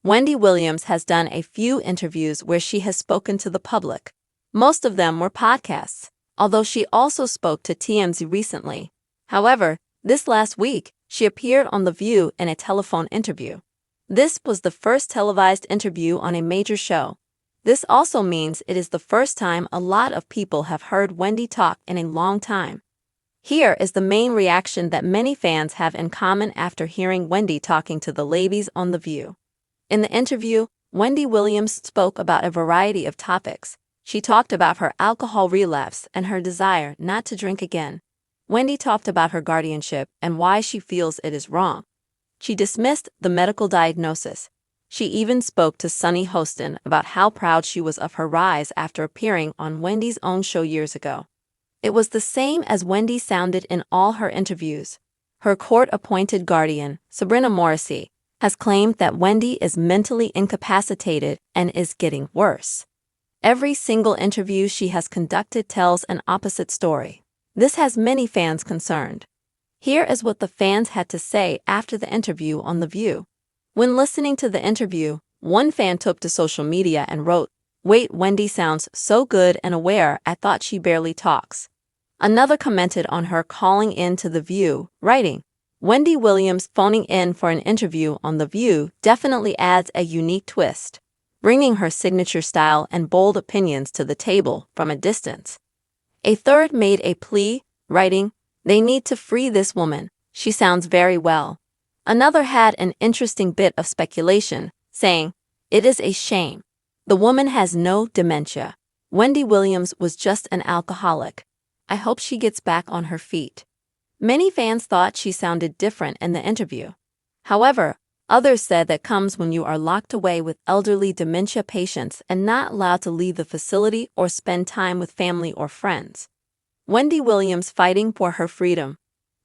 Wendy Williams has done a few interviews where she has spoken to the public. Most of them were podcasts, although she also spoke to TMZ recently. However, this last week, she appeared on The View in a telephone interview. This was the first televised interview on a major show. This also means it is the first time a lot of people have heard Wendy talk in a long time. Here is the main reaction that many fans have in common after hearing Wendy talking to the ladies on The View. In the interview, Wendy Williams spoke about a variety of topics. She talked about her alcohol relapse and her desire not to drink again. Wendy talked about her guardianship and why she feels it is wrong. She dismissed the medical diagnosis. She even spoke to Sunny Hostin about how proud she was of her rise after appearing on Wendy's own show years ago. It was the same as Wendy sounded in all her interviews. Her court-appointed guardian, Sabrina Morrissey, has claimed that Wendy is mentally incapacitated and is getting worse. Every single interview she has conducted tells an opposite story. This has many fans concerned. Here is what the fans had to say after the interview on The View. When listening to the interview, one fan took to social media and wrote, "Wait, Wendy sounds so good and aware, I thought she barely talks." Another commented on her calling in to The View, writing, "Wendy Williams phoning in for an interview on The View definitely adds a unique twist, bringing her signature style and bold opinions to the table from a distance." A third made a plea, writing, "They need to free this woman, she sounds very well." Another had an interesting bit of speculation, saying, "It is a shame. The woman has no dementia. Wendy Williams was just an alcoholic. I hope she gets back on her feet." Many fans thought she sounded different in the interview. However, others said that comes when you are locked away with elderly dementia patients and not allowed to leave the facility or spend time with family or friends. Wendy Williams fighting for her freedom.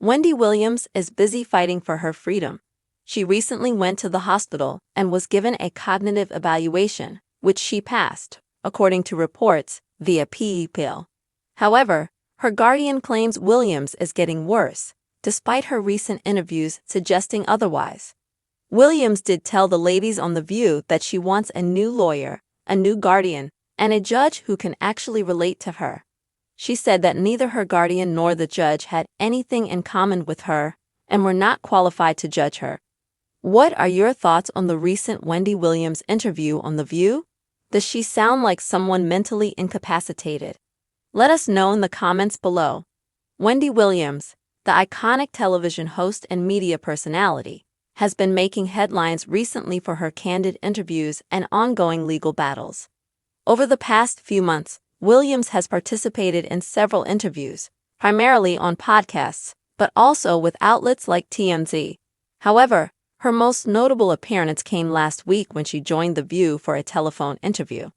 Wendy Williams is busy fighting for her freedom. She recently went to the hospital and was given a cognitive evaluation, which she passed, according to reports, via PE-PIL. However, her guardian claims Williams is getting worse, despite her recent interviews suggesting otherwise. Williams did tell the ladies on The View that she wants a new lawyer, a new guardian, and a judge who can actually relate to her. She said that neither her guardian nor the judge had anything in common with her and were not qualified to judge her. What are your thoughts on the recent Wendy Williams interview on The View? Does she sound like someone mentally incapacitated? Let us know in the comments below. Wendy Williams, the iconic television host and media personality, has been making headlines recently for her candid interviews and ongoing legal battles. Over the past few months, Williams has participated in several interviews, primarily on podcasts, but also with outlets like TMZ. However, her most notable appearance came last week when she joined The View for a telephone interview.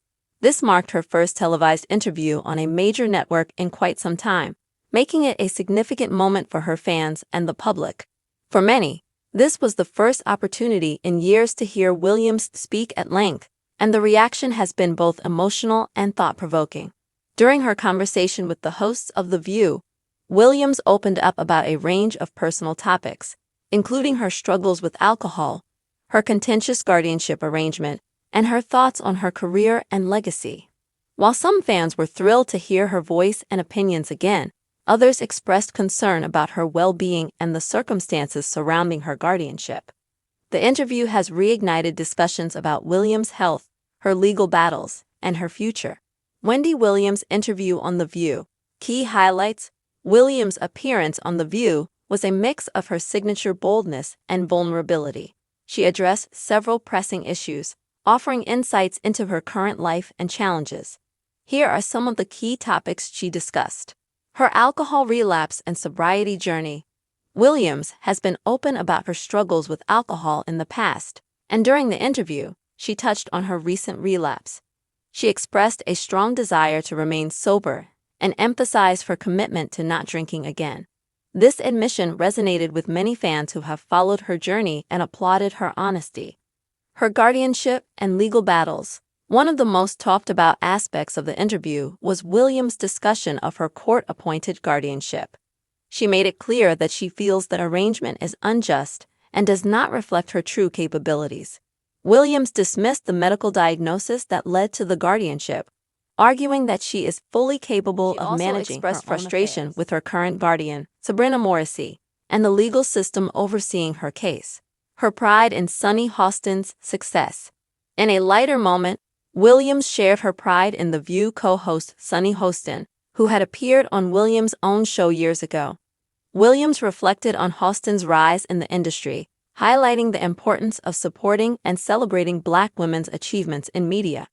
This marked her first televised interview on a major network in quite some time, making it a significant moment for her fans and the public. For many, this was the first opportunity in years to hear Williams speak at length, and the reaction has been both emotional and thought-provoking. During her conversation with the hosts of The View, Williams opened up about a range of personal topics, including her struggles with alcohol, her contentious guardianship arrangement, and her thoughts on her career and legacy. While some fans were thrilled to hear her voice and opinions again, others expressed concern about her well-being and the circumstances surrounding her guardianship. The interview has reignited discussions about Williams' health, her legal battles, and her future. Wendy Williams' interview on The View. Key highlights: Williams' appearance on The View was a mix of her signature boldness and vulnerability. She addressed several pressing issues, offering insights into her current life and challenges. Here are some of the key topics she discussed. Her alcohol relapse and sobriety journey. Williams has been open about her struggles with alcohol in the past, and during the interview, she touched on her recent relapse. She expressed a strong desire to remain sober and emphasized her commitment to not drinking again. This admission resonated with many fans who have followed her journey and applauded her honesty. Her guardianship and legal battles. One of the most talked about aspects of the interview was Williams' discussion of her court-appointed guardianship. She made it clear that she feels that arrangement is unjust and does not reflect her true capabilities. Williams dismissed the medical diagnosis that led to the guardianship, arguing that she is fully capable of managing her frustration with her current guardian, Sabrina Morrissey, and the legal system overseeing her case. Her pride in Sunny Hostin's success. In a lighter moment, Williams shared her pride in The View co-host Sunny Hostin, who had appeared on Williams' own show years ago. Williams reflected on Hostin's rise in the industry, highlighting the importance of supporting and celebrating Black women's achievements in media.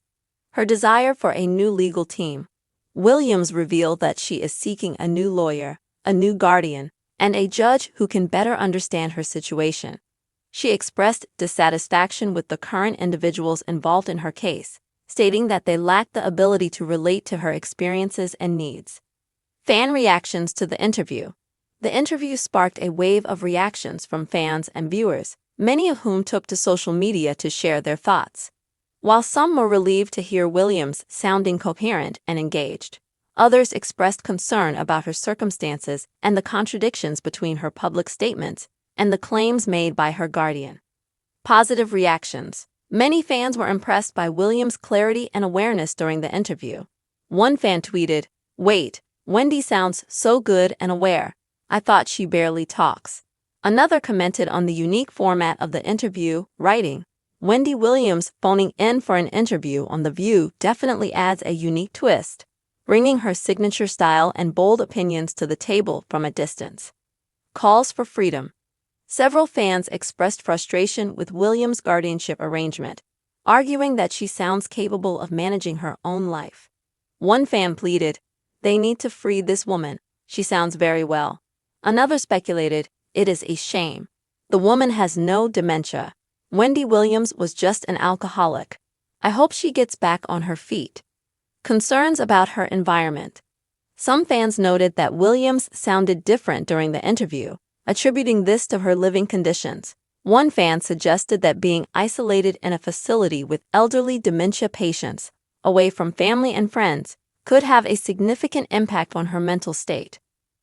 Her desire for a new legal team. Williams revealed that she is seeking a new lawyer, a new guardian, and a judge who can better understand her situation. She expressed dissatisfaction with the current individuals involved in her case, stating that they lack the ability to relate to her experiences and needs. Fan reactions to the interview. The interview sparked a wave of reactions from fans and viewers, many of whom took to social media to share their thoughts. While some were relieved to hear Williams sounding coherent and engaged, others expressed concern about her circumstances and the contradictions between her public statements and the claims made by her guardian. Positive reactions. Many fans were impressed by Williams' clarity and awareness during the interview. One fan tweeted, "Wait, Wendy sounds so good and aware. I thought she barely talks." Another commented on the unique format of the interview, writing, "Wendy Williams phoning in for an interview on The View definitely adds a unique twist, bringing her signature style and bold opinions to the table from a distance." Calls for freedom. Several fans expressed frustration with Williams' guardianship arrangement, arguing that she sounds capable of managing her own life. One fan pleaded, "They need to free this woman. She sounds very well." Another speculated, "It is a shame. The woman has no dementia. Wendy Williams was just an alcoholic. I hope she gets back on her feet." Concerns about her environment. Some fans noted that Williams sounded different during the interview, attributing this to her living conditions. One fan suggested that being isolated in a facility with elderly dementia patients, away from family and friends, could have a significant impact on her mental state.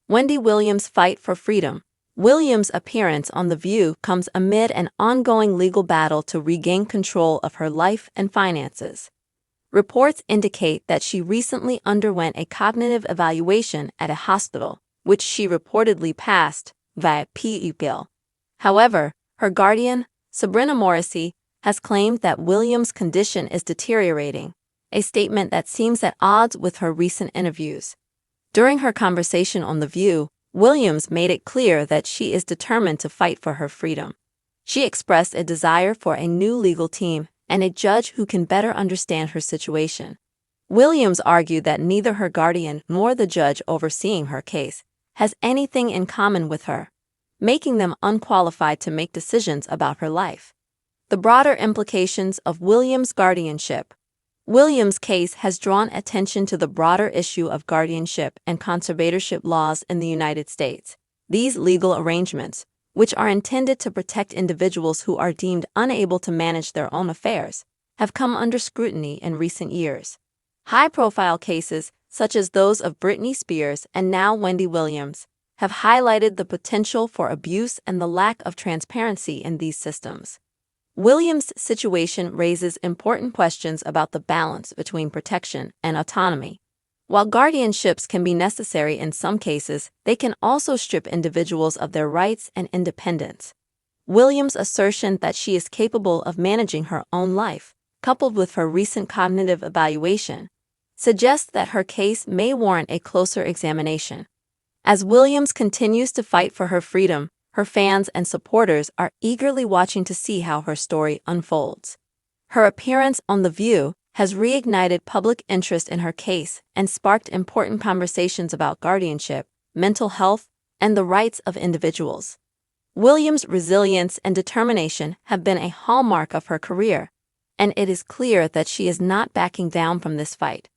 Wendy Williams' fight for freedom. Williams' appearance on The View comes amid an ongoing legal battle to regain control of her life and finances. Reports indicate that she recently underwent a cognitive evaluation at a hospital, which she reportedly passed via PEPL. However, her guardian, Sabrina Morrissey, has claimed that Williams' condition is deteriorating, a statement that seems at odds with her recent interviews. During her conversation on The View, Williams made it clear that she is determined to fight for her freedom. She expressed a desire for a new legal team and a judge who can better understand her situation. Williams argued that neither her guardian nor the judge overseeing her case has anything in common with her, making them unqualified to make decisions about her life. The broader implications of Williams' guardianship. Williams' case has drawn attention to the broader issue of guardianship and conservatorship laws in the United States. These legal arrangements, which are intended to protect individuals who are deemed unable to manage their own affairs, have come under scrutiny in recent years. High-profile cases, such as those of Britney Spears and now Wendy Williams, have highlighted the potential for abuse and the lack of transparency in these systems. Williams' situation raises important questions about the balance between protection and autonomy. While guardianships can be necessary in some cases, they can also strip individuals of their rights and independence. Williams' assertion that she is capable of managing her own life, coupled with her recent cognitive evaluation, suggests that her case may warrant a closer examination. As Williams continues to fight for her freedom, her fans and supporters are eagerly watching to see how her story unfolds. Her appearance on The View has reignited public interest in her case and sparked important conversations about guardianship, mental health, and the rights of individuals. Williams' resilience and determination have been a hallmark of her career, and it is clear that she is not backing down from this fight.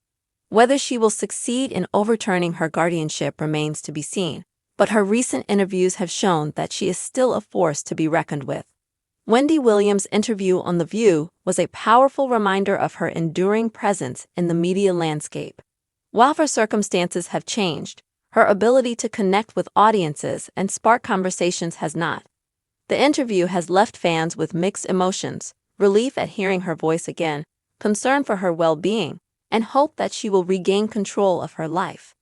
Whether she will succeed in overturning her guardianship remains to be seen, but her recent interviews have shown that she is still a force to be reckoned with. Wendy Williams' interview on The View was a powerful reminder of her enduring presence in the media landscape. While her circumstances have changed, her ability to connect with audiences and spark conversations has not. The interview has left fans with mixed emotions, relief at hearing her voice again, concern for her well-being, and hope that she will regain control of her life.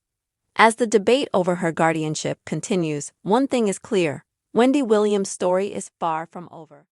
As the debate over her guardianship continues, one thing is clear: Wendy Williams' story is far from over.